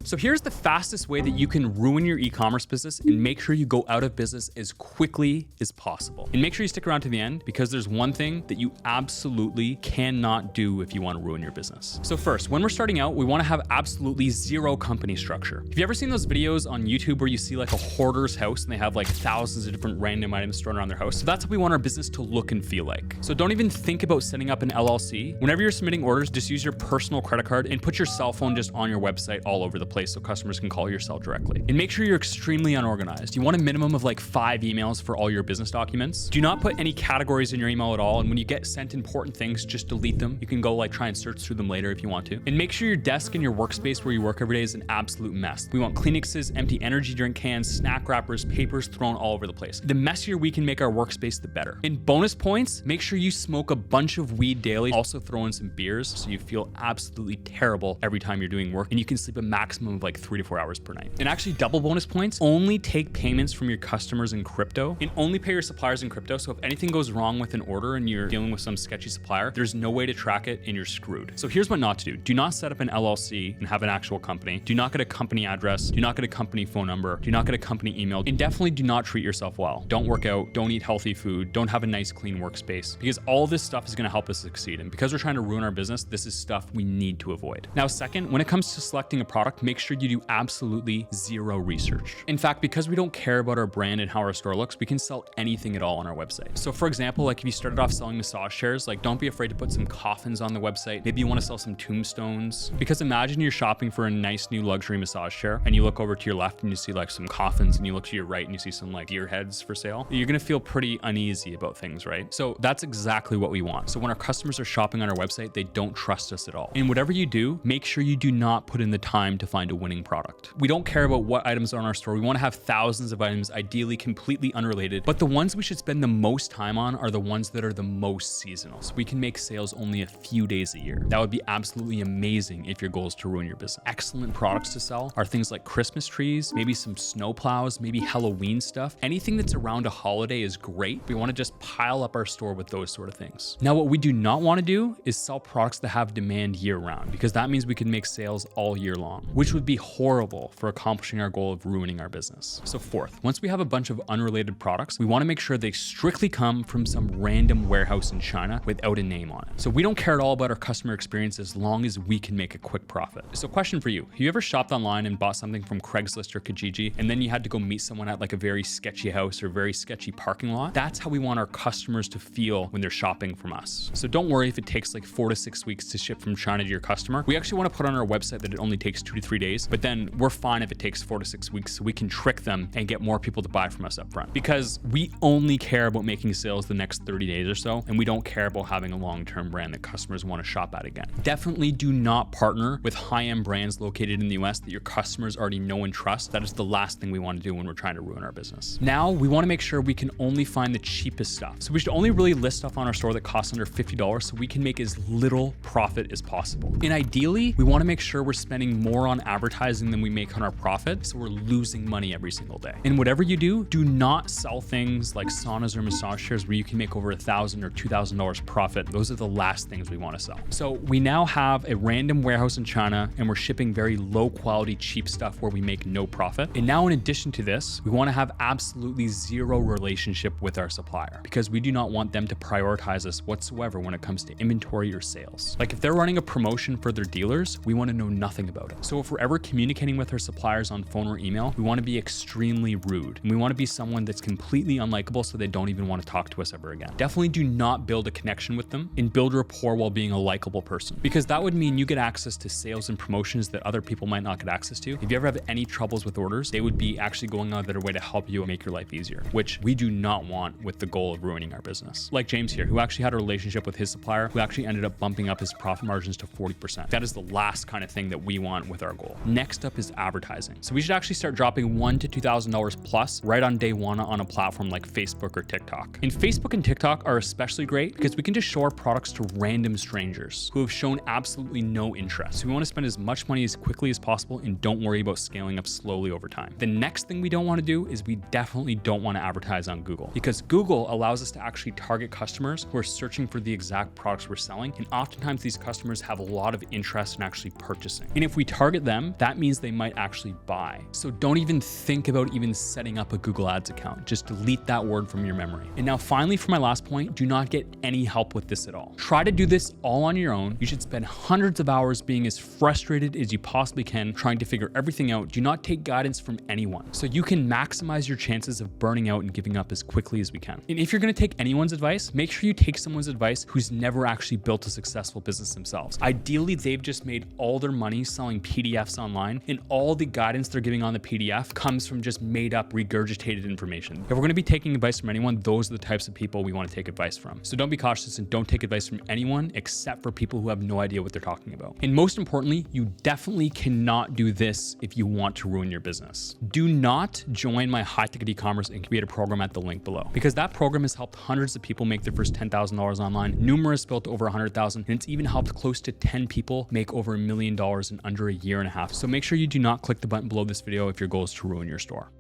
So here's the fastest way that you can ruin your e-commerce business and make sure you go out of business as quickly as possible. And make sure you stick around to the end, because there's one thing that you absolutely cannot do if you want to ruin your business. So first, when we're starting out, we want to have absolutely zero company structure. Have you ever seen those videos on YouTube where you see like a hoarder's house and they have like thousands of different random items thrown around their house? So that's what we want our business to look and feel like. So don't even think about setting up an LLC. Whenever you're submitting orders, just use your personal credit card and put your cell phone just on your website all over the place so customers can call your cell directly. And make sure you're extremely unorganized. You want a minimum of like 5 emails for all your business documents. Do not put any categories in your email at all. And when you get sent important things, just delete them. You can go like try and search through them later if you want to. And make sure your desk and your workspace where you work every day is an absolute mess. We want Kleenexes, empty energy drink cans, snack wrappers, papers thrown all over the place. The messier we can make our workspace, the better. In bonus points, make sure you smoke a bunch of weed daily. Also throw in some beers so you feel absolutely terrible every time you're doing work, and you can sleep a maximum of like 3 to 4 hours per night. And actually double bonus points, only take payments from your customers in crypto and only pay your suppliers in crypto. So if anything goes wrong with an order and you're dealing with some sketchy supplier, there's no way to track it and you're screwed. So here's what not to do. Do not set up an LLC and have an actual company. Do not get a company address. Do not get a company phone number. Do not get a company email. And definitely do not treat yourself well. Don't work out. Don't eat healthy food. Don't have a nice clean workspace, because all this stuff is going to help us succeed. And because we're trying to ruin our business, this is stuff we need to avoid. Now, second, when it comes to selecting a product, make sure you do absolutely zero research. In fact, because we don't care about our brand and how our store looks, we can sell anything at all on our website. So for example, like if you started off selling massage chairs, like don't be afraid to put some coffins on the website. Maybe you want to sell some tombstones, because imagine you're shopping for a nice new luxury massage chair and you look over to your left and you see like some coffins, and you look to your right and you see some like deer heads for sale. You're going to feel pretty uneasy about things, right? So that's exactly what we want. So when our customers are shopping on our website, they don't trust us at all. And whatever you do, make sure you do not put in the time to find a winning product. We don't care about what items are in our store. We want to have thousands of items, ideally completely unrelated, but the ones we should spend the most time on are the ones that are the most seasonal. So we can make sales only a few days a year. That would be absolutely amazing if your goal is to ruin your business. Excellent products to sell are things like Christmas trees, maybe some snow plows, maybe Halloween stuff. Anything that's around a holiday is great. We want to just pile up our store with those sort of things. Now, what we do not want to do is sell products that have demand year round, because that means we can make sales all year long, which would be horrible for accomplishing our goal of ruining our business. So fourth, once we have a bunch of unrelated products, we want to make sure they strictly come from some random warehouse in China without a name on it. So we don't care at all about our customer experience as long as we can make a quick profit. So question for you, have you ever shopped online and bought something from Craigslist or Kijiji, and then you had to go meet someone at like a very sketchy house or very sketchy parking lot? That's how we want our customers to feel when they're shopping from us. So don't worry if it takes like 4 to 6 weeks to ship from China to your customer. We actually want to put on our website that it only takes 2 to 3 days, but then we're fine if it takes 4 to 6 weeks, so we can trick them and get more people to buy from us up front, because we only care about making sales the next 30 days or so, and we don't care about having a long-term brand that customers want to shop at again. Definitely do not partner with high-end brands located in the US that your customers already know and trust. That is the last thing we want to do when we're trying to ruin our business. Now, we want to make sure we can only find the cheapest stuff. So we should only really list stuff on our store that costs under $50 so we can make as little profit as possible. And ideally, we want to make sure we're spending more on advertising than we make on our profit, so we're losing money every single day. And whatever you do not sell things like saunas or massage chairs where you can make over $1,000 or $2,000 profit. Those are the last things we want to sell. So we now have a random warehouse in China, and we're shipping very low quality, cheap stuff where we make no profit. And now in addition to this, we want to have absolutely zero relationship with our supplier, because we do not want them to prioritize us whatsoever when it comes to inventory or sales. Like if they're running a promotion for their dealers, we want to know nothing about it. So if we're ever communicating with our suppliers on phone or email, we want to be extremely rude, and we want to be someone that's completely unlikable so they don't even want to talk to us ever again. Definitely do not build a connection with them and build rapport while being a likable person, because that would mean you get access to sales and promotions that other people might not get access to. If you ever have any troubles with orders, they would be actually going out of their way to help you and make your life easier, which we do not want with the goal of ruining our business. Like James here, who actually had a relationship with his supplier, who actually ended up bumping up his profit margins to 40%. That is the last kind of thing that we want with our goal. Next up is advertising. So we should actually start dropping $1,000 to $2,000 plus right on day one on a platform like Facebook or TikTok. And Facebook and TikTok are especially great because we can just show our products to random strangers who have shown absolutely no interest. So we want to spend as much money as quickly as possible and don't worry about scaling up slowly over time. The next thing we don't want to do is we definitely don't want to advertise on Google, because Google allows us to actually target customers who are searching for the exact products we're selling. And oftentimes these customers have a lot of interest in actually purchasing. And if we target them them, that means they might actually buy. So don't even think about even setting up a Google Ads account. Just delete that word from your memory. And now finally, for my last point, do not get any help with this at all. Try to do this all on your own. You should spend hundreds of hours being as frustrated as you possibly can, trying to figure everything out. Do not take guidance from anyone, so you can maximize your chances of burning out and giving up as quickly as we can. And if you're gonna take anyone's advice, make sure you take someone's advice who's never actually built a successful business themselves. Ideally, they've just made all their money selling PDFs online, and all the guidance they're giving on the PDF comes from just made up, regurgitated information. If we're gonna be taking advice from anyone, those are the types of people we wanna take advice from. So don't be cautious and don't take advice from anyone except for people who have no idea what they're talking about. And most importantly, you definitely cannot do this if you want to ruin your business. Do not join my high ticket e-commerce incubator program at the link below, because that program has helped hundreds of people make their first $10,000 online, numerous built over 100,000, and it's even helped close to 10 people make over $1 million in under a year and a half. So make sure you do not click the button below this video if your goal is to ruin your store.